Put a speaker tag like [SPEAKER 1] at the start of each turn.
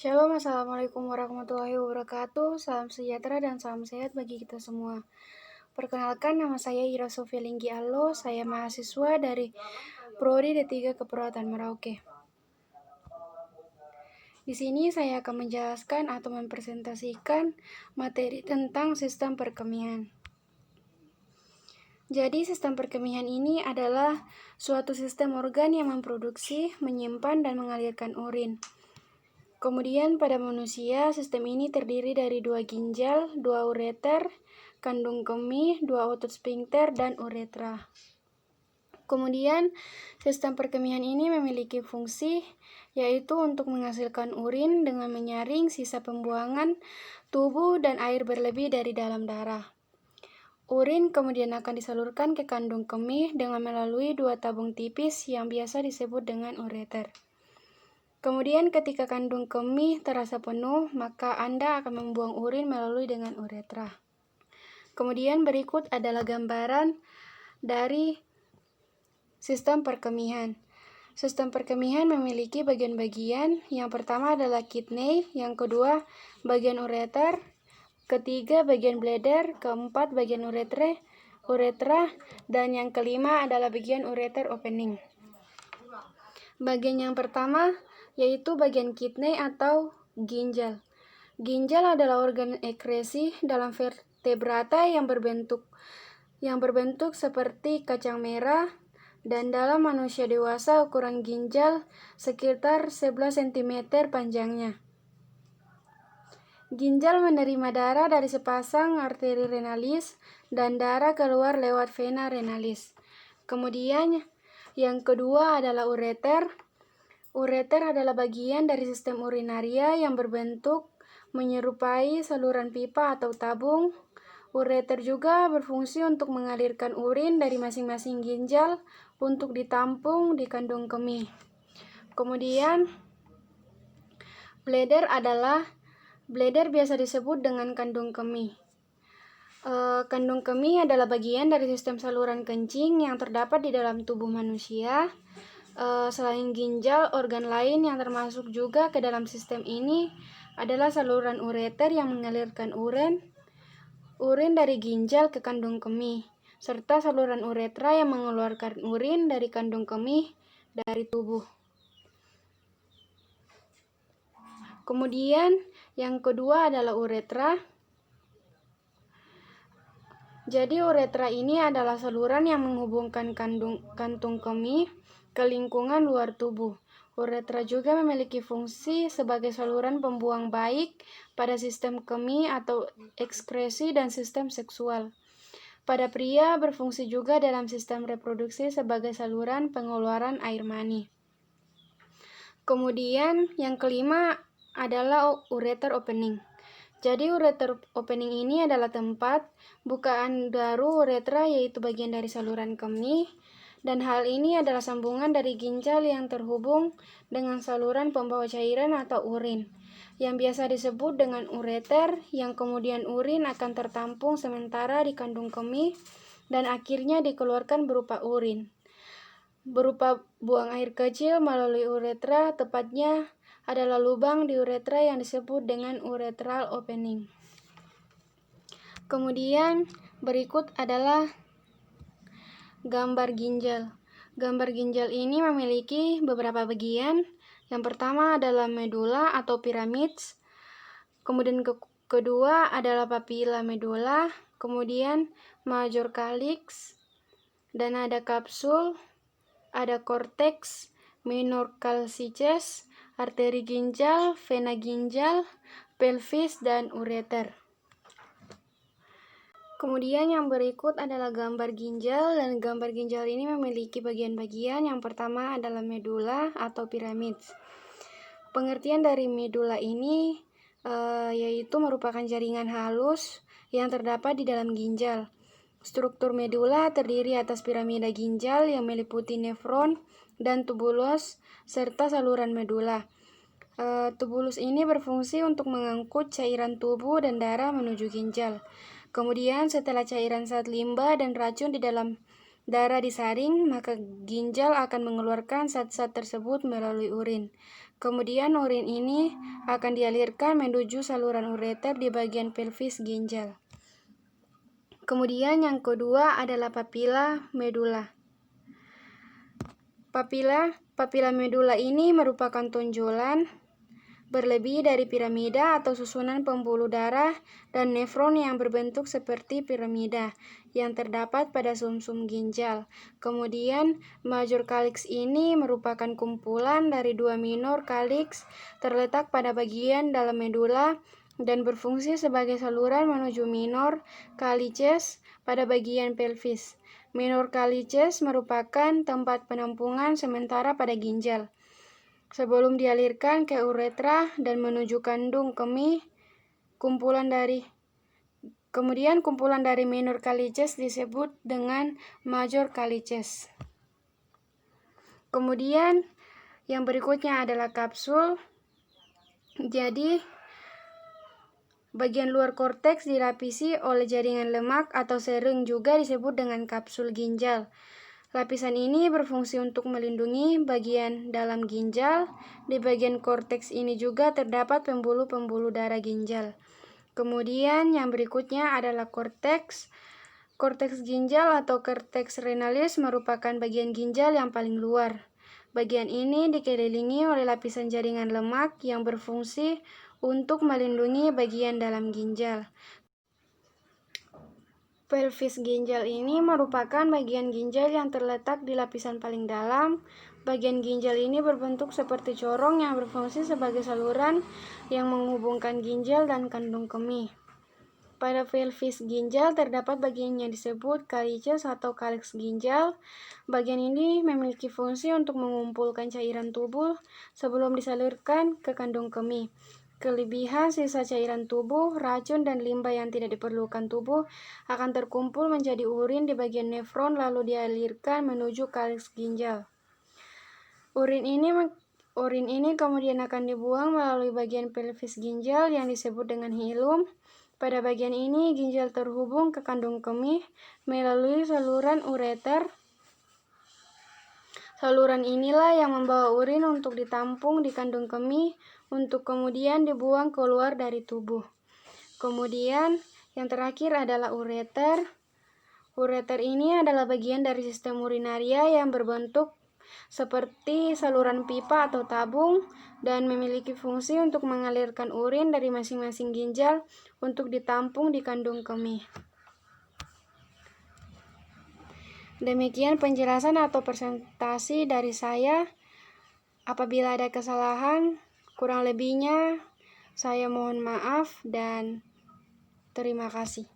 [SPEAKER 1] Shalom, Assalamualaikum warahmatullahi wabarakatuh. Salam sejahtera dan salam sehat bagi kita semua. Perkenalkan, nama saya Ira Sofia Linggi Allo. Saya mahasiswa dari Prodi D3 Keperawatan Merauke. Di sini saya akan menjelaskan atau mempresentasikan materi tentang sistem perkemihan. Jadi, sistem perkemihan ini adalah suatu sistem organ yang memproduksi, menyimpan, dan mengalirkan urin. Kemudian pada manusia, sistem ini terdiri dari 2 ginjal, 2 ureter, kandung kemih, 2 otot sphincter, dan uretra. Kemudian, sistem perkemihan ini memiliki fungsi, yaitu untuk menghasilkan urin dengan menyaring sisa pembuangan tubuh dan air berlebih dari dalam darah. Urin kemudian akan disalurkan ke kandung kemih dengan melalui 2 tabung tipis yang biasa disebut dengan ureter. Kemudian ketika kandung kemih terasa penuh, maka Anda akan membuang urin melalui dengan uretra. Kemudian berikut adalah gambaran dari sistem perkemihan. Sistem perkemihan memiliki bagian-bagian. Yang pertama adalah kidney, yang kedua bagian ureter, ketiga bagian bladder, keempat bagian uretra, dan yang kelima adalah bagian ureter opening. Bagian yang pertama yaitu bagian kidney atau ginjal. Ginjal adalah organ ekskresi dalam vertebrata yang berbentuk seperti kacang merah, dan dalam manusia dewasa ukuran ginjal sekitar 11 cm panjangnya. Ginjal menerima darah dari sepasang arteri renalis dan darah keluar lewat vena renalis. Kemudian yang kedua adalah ureter. Ureter adalah bagian dari sistem urinaria yang berbentuk menyerupai saluran pipa atau tabung. Ureter juga berfungsi untuk mengalirkan urin dari masing-masing ginjal untuk ditampung di kandung kemih. Kemudian, bladder biasa disebut dengan kandung kemih. Kandung kemih adalah bagian dari sistem saluran kencing yang terdapat di dalam tubuh manusia. Selain ginjal, organ lain yang termasuk juga ke dalam sistem ini adalah saluran ureter yang mengalirkan urin dari ginjal ke kandung kemih, serta saluran uretra yang mengeluarkan urin dari kandung kemih dari tubuh. Kemudian yang kedua adalah uretra. Jadi uretra ini adalah saluran yang menghubungkan kantung kemih ke lingkungan luar tubuh. Uretra juga memiliki fungsi sebagai saluran pembuang baik pada sistem kemih atau ekskresi dan sistem seksual. Pada pria berfungsi juga dalam sistem reproduksi sebagai saluran pengeluaran air mani. Kemudian yang kelima adalah ureter opening. Jadi ureter opening ini adalah tempat bukaan baru uretra, yaitu bagian dari saluran kemih, dan hal ini adalah sambungan dari ginjal yang terhubung dengan saluran pembawa cairan atau urin, yang biasa disebut dengan ureter, yang kemudian urin akan tertampung sementara di kandung kemih dan akhirnya dikeluarkan berupa urin, berupa buang air kecil melalui uretra, tepatnya adalah lubang di uretra yang disebut dengan uretral opening. Kemudian berikut adalah gambar ginjal. Gambar ginjal ini memiliki beberapa bagian. Yang pertama adalah medula atau pyramids. Kemudian kedua adalah papilla medula. Kemudian major calyx. Dan ada kapsul, ada cortex, minor calcices, arteri ginjal, vena ginjal, pelvis, dan ureter. Kemudian yang berikut adalah gambar ginjal, dan gambar ginjal ini memiliki bagian-bagian. Yang pertama adalah medula atau pyramids. Pengertian dari medula ini yaitu merupakan jaringan halus yang terdapat di dalam ginjal. Struktur medula terdiri atas piramida ginjal yang meliputi nefron dan tubulus serta saluran medula. Tubulus ini berfungsi untuk mengangkut cairan tubuh dan darah menuju ginjal. Kemudian setelah cairan zat limbah dan racun di dalam darah disaring, maka ginjal akan mengeluarkan zat-zat tersebut melalui urin. Kemudian urin ini akan dialirkan menuju saluran ureter di bagian pelvis ginjal. Kemudian yang kedua adalah papila medula. Papila medula ini merupakan tonjolan berlebih dari piramida atau susunan pembuluh darah dan nefron yang berbentuk seperti piramida yang terdapat pada sumsum ginjal. Kemudian major calyx ini merupakan kumpulan dari dua minor calyx terletak pada bagian dalam medula dan berfungsi sebagai saluran menuju minor calyces pada bagian pelvis. Minor calyces merupakan tempat penampungan sementara pada ginjal sebelum dialirkan ke uretra dan menuju kandung kemih. Kumpulan dari minor calyces disebut dengan major calyces. Kemudian yang berikutnya adalah kapsul. Jadi bagian luar korteks dilapisi oleh jaringan lemak atau sering juga disebut dengan kapsul ginjal. Lapisan ini berfungsi untuk melindungi bagian dalam ginjal. Di bagian korteks ini juga terdapat pembuluh-pembuluh darah ginjal. Kemudian yang berikutnya adalah korteks. Korteks ginjal atau korteks renalis merupakan bagian ginjal yang paling luar. Bagian ini dikelilingi oleh lapisan jaringan lemak yang berfungsi untuk melindungi bagian dalam ginjal. Pelvis ginjal ini merupakan bagian ginjal yang terletak di lapisan paling dalam. Bagian ginjal ini berbentuk seperti corong yang berfungsi sebagai saluran yang menghubungkan ginjal dan kandung kemih. Pada pelvis ginjal terdapat bagian yang disebut calyces atau calyx ginjal. Bagian ini memiliki fungsi untuk mengumpulkan cairan tubuh sebelum disalurkan ke kandung kemih. Kelebihan sisa cairan tubuh, racun, dan limbah yang tidak diperlukan tubuh akan terkumpul menjadi urin di bagian nefron lalu dialirkan menuju calyx ginjal. Urin ini kemudian akan dibuang melalui bagian pelvis ginjal yang disebut dengan hilum. Pada bagian ini ginjal terhubung ke kandung kemih melalui saluran ureter. Saluran inilah yang membawa urin untuk ditampung di kandung kemih untuk kemudian dibuang keluar dari tubuh. Kemudian yang terakhir adalah ureter. Ureter ini adalah bagian dari sistem urinaria yang berbentuk seperti saluran pipa atau tabung dan memiliki fungsi untuk mengalirkan urin dari masing-masing ginjal untuk ditampung di kandung kemih. Demikian penjelasan atau presentasi dari saya. Apabila ada kesalahan, kurang lebihnya saya mohon maaf dan terima kasih.